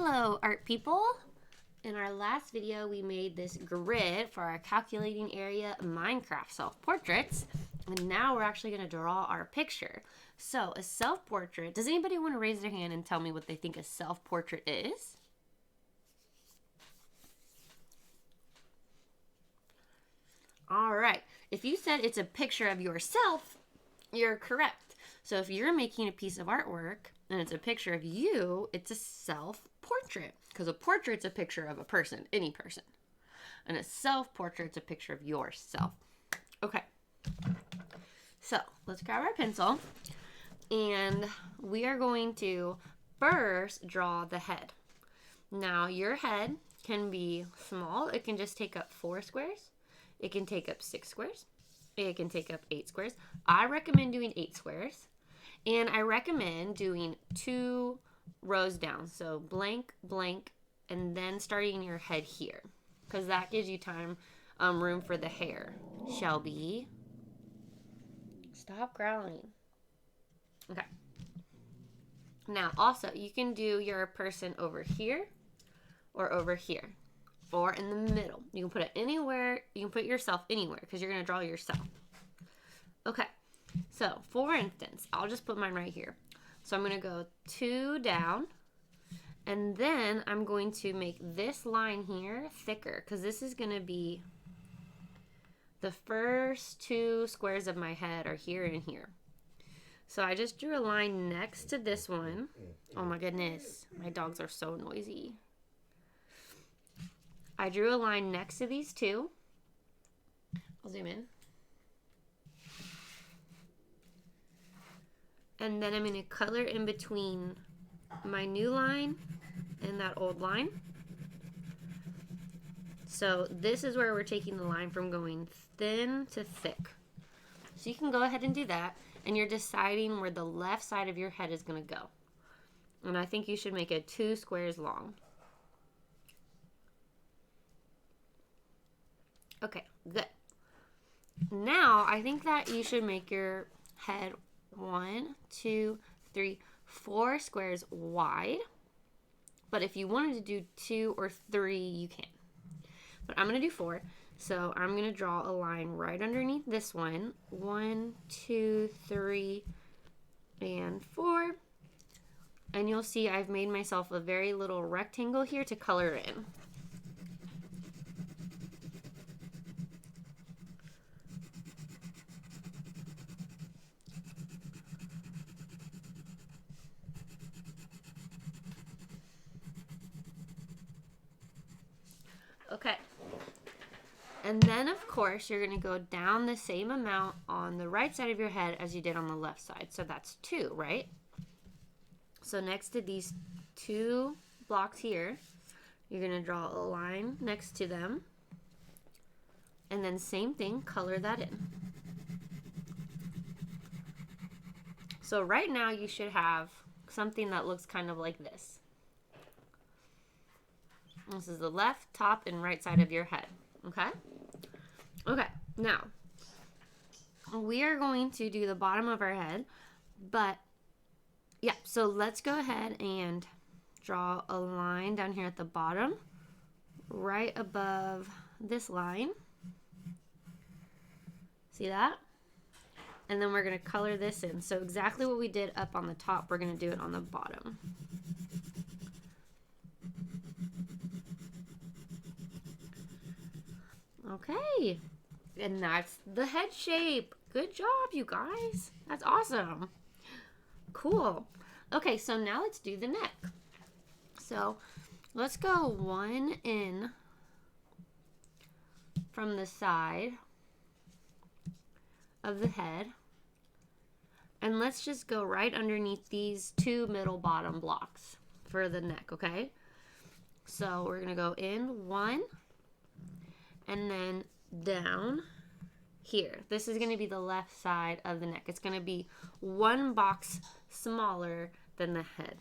Hello, art people. In our last video, we made this grid for our calculating area Minecraft self-portraits. And now we're actually going to draw our picture. So a self-portrait, does anybody want to raise their hand and tell me what they think a self-portrait is? All right. If you said it's a picture of yourself, you're correct. So if you're making a piece of artwork and it's a picture of you, it's a self-portrait. Because a portrait's a picture of a person, any person. And a self-portrait's a picture of yourself. Okay. So let's grab our pencil. And we are going to first draw the head. Now your head can be small. It can just take up 4 squares. It can take up 6 squares. It can take up 8 squares. I recommend doing 8 squares. And I recommend doing 2 rows down. So blank, blank, and then starting your head here. Because that gives you room for the hair. Shelby, stop growling. Okay. Now, also, you can do your person over here or over here. Or in the middle. You can put it anywhere. You can put yourself anywhere because you're going to draw yourself. Okay. So, for instance, I'll just put mine right here. So, I'm going to go 2 down. And then I'm going to make this line here thicker because this is going to be the first 2 squares of my head are here and here. So, I just drew a line next to this one. Oh my goodness. My dogs are so noisy. I drew a line next to these 2. I'll zoom in. And then I'm going to color in between my new line and that old line. So this is where we're taking the line from going thin to thick. So you can go ahead and do that. And you're deciding where the left side of your head is going to go. And I think you should make it 2 squares long. Okay, good. Now, I think that you should make your head 1, 2, 3, 4 squares wide. But if you wanted to do 2 or 3, you can. But I'm going to do 4. So I'm going to draw a line right underneath this one. 1, 2, 3, and 4. And you'll see I've made myself a very little rectangle here to color in. Okay, and then of course you're going to go down the same amount on the right side of your head as you did on the left side. So that's 2, right? So next to these 2 blocks here, you're going to draw a line next to them. And then same thing, color that in. So right now you should have something that looks kind of like this. This is the left, top, and right side of your head. Okay? Okay, now, we are going to do the bottom of our head, but, yeah, so let's go ahead and draw a line down here at the bottom, right above this line. See that? And then we're going to color this in. So exactly what we did up on the top, we're going to do it on the bottom. Okay, and that's the head shape. Good job, you guys. That's awesome. Cool. Okay, so now let's do the neck. So let's go 1 in from the side of the head. And let's just go right underneath these 2 middle bottom blocks for the neck, okay? So we're going to go in 1. And then down here. This is going to be the left side of the neck. It's going to be 1 box smaller than the head.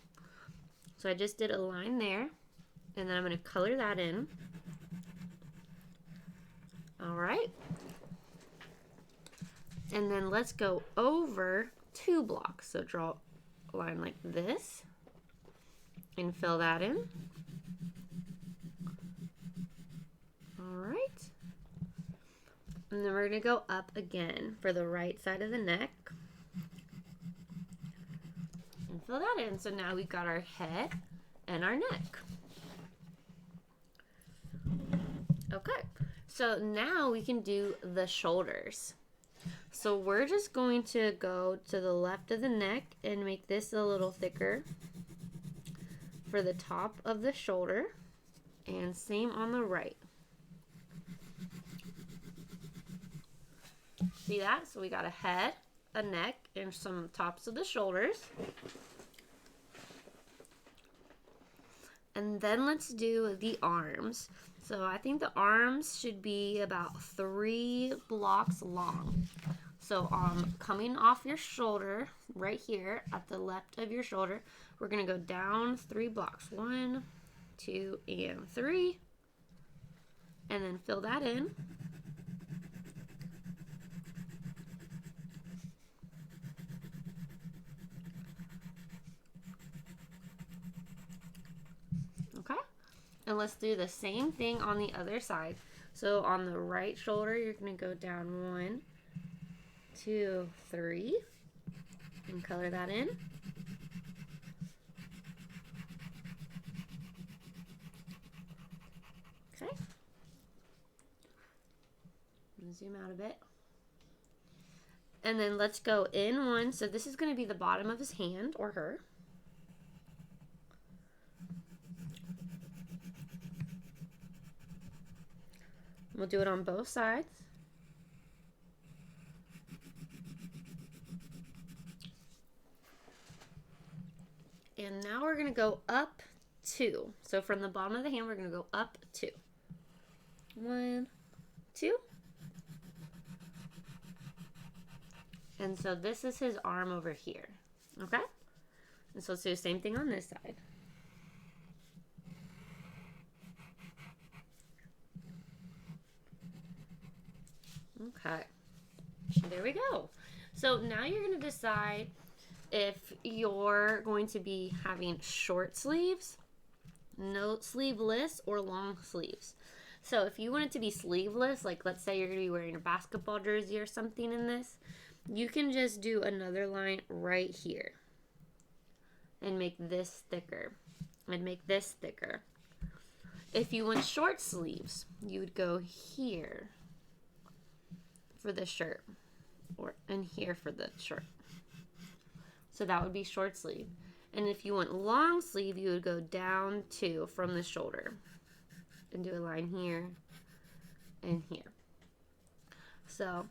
So I just did a line there. And then I'm going to color that in. All right. And then let's go over 2 blocks. So draw a line like this. And fill that in. All right. And then we're going to go up again for the right side of the neck. And fill that in. So now we've got our head and our neck. Okay. So now we can do the shoulders. So we're just going to go to the left of the neck and make this a little thicker for the top of the shoulder. And same on the right. See that? So we got a head, a neck, and some tops of the shoulders. And then let's do the arms. So I think the arms should be about 3 blocks long. So coming off your shoulder, right here at the left of your shoulder, we're going to go down 3 blocks. 1, 2, and 3. And then fill that in. Okay, and let's do the same thing on the other side. So on the right shoulder, you're going to go down 1, 2, 3, and color that in. Okay, zoom out a bit. And then let's go in 1. So this is going to be the bottom of his hand or her. We'll do it on both sides. And now we're going to go up 2. So from the bottom of the hand, we're going to go up 2. 1, 2. And so this is his arm over here. Okay? And so let's do the same thing on this side. Okay, there we go. So now you're going to decide if you're going to be having short sleeves, no sleeveless, or long sleeves. So if you want it to be sleeveless, like let's say you're going to be wearing a basketball jersey or something in this, you can just do another line right here and make this thicker and make this thicker. If you want short sleeves, you would go here for the shirt, or in here for the shirt. So that would be short sleeve. And if you want long sleeve, you would go down 2 from the shoulder and do a line here and here. So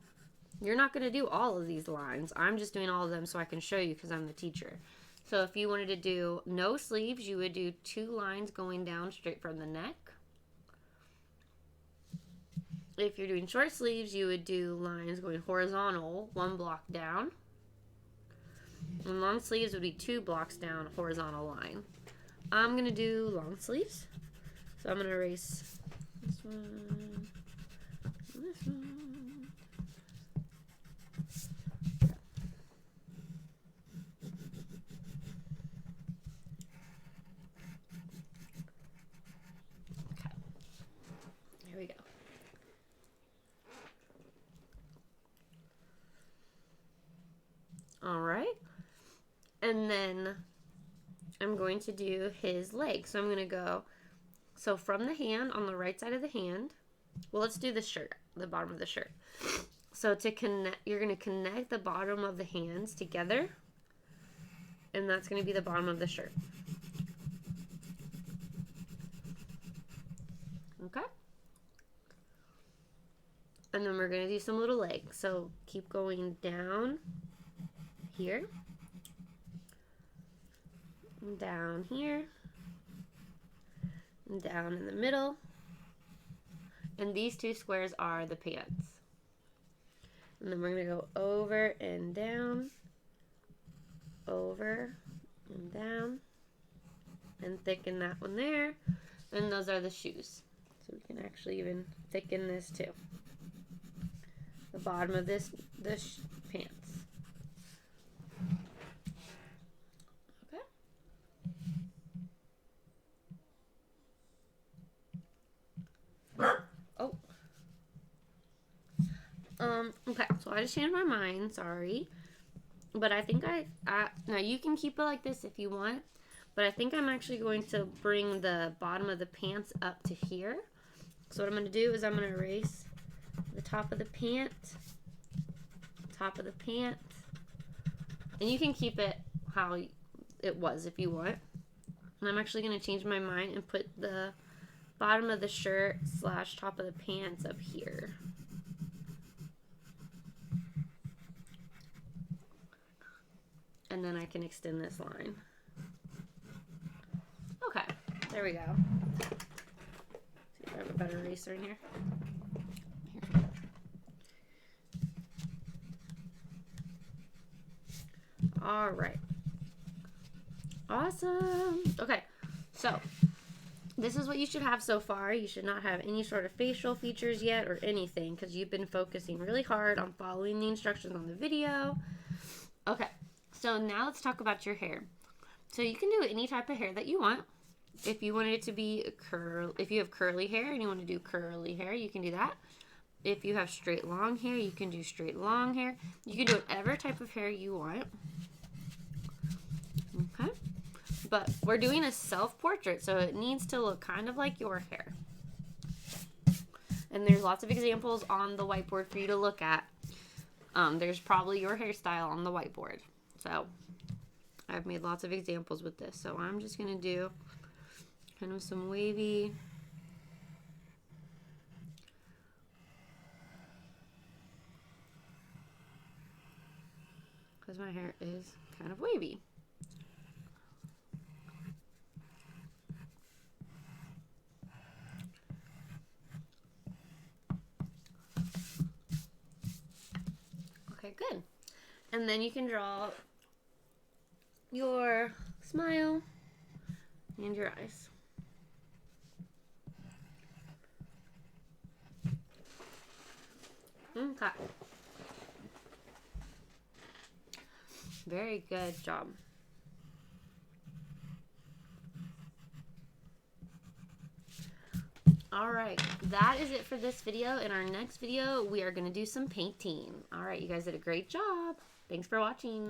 you're not going to do all of these lines. I'm just doing all of them so I can show you because I'm the teacher. So if you wanted to do no sleeves, you would do 2 lines going down straight from the neck. If you're doing short sleeves, you would do lines going horizontal, 1 block down. And long sleeves would be 2 blocks down, horizontal line. I'm going to do long sleeves. So I'm going to erase this one, this one. Okay. There we go. All right. And then I'm going to do his leg. So I'm going to go, so from the hand, on the right side of the hand, well, let's do the shirt, the bottom of the shirt. So to connect, you're going to connect the bottom of the hands together, and that's going to be the bottom of the shirt. Okay? And then we're going to do some little legs. So keep going down here, down here, and down in the middle. And these 2 squares are the pants. And then we're going to go over and down, over and down, and thicken that one there. And those are the shoes. So we can actually even thicken this too. The bottom of this pants. Okay. Oh, So I just changed my mind, sorry. But I think now you can keep it like this if you want. But I think I'm actually going to bring the bottom of the pants up to here. So what I'm going to do is I'm going to erase the top of the pant, and you can keep it how it was if you want. And I'm actually going to change my mind and put the bottom of the shirt / top of the pants up here. And then I can extend this line. Okay, there we go. Let's see if I have a better eraser in here. All right. Awesome. Okay, so this is what you should have so far. You should not have any sort of facial features yet or anything because you've been focusing really hard on following the instructions on the video. Okay, so now let's talk about your hair. So you can do any type of hair that you want. If you wanted it to be if you have curly hair and you want to do curly hair, you can do that. If you have straight long hair, you can do straight long hair. You can do whatever type of hair you want. Okay. But we're doing a self-portrait, so it needs to look kind of like your hair. And there's lots of examples on the whiteboard for you to look at. There's probably your hairstyle on the whiteboard. So I've made lots of examples with this. So I'm just going to do kind of some wavy. Because my hair is kind of wavy. Okay, good. And then you can draw your smile and your eyes. Okay. Very good job. Alright, that is it for this video. In our next video, we are going to do some painting. Alright, you guys did a great job. Thanks for watching.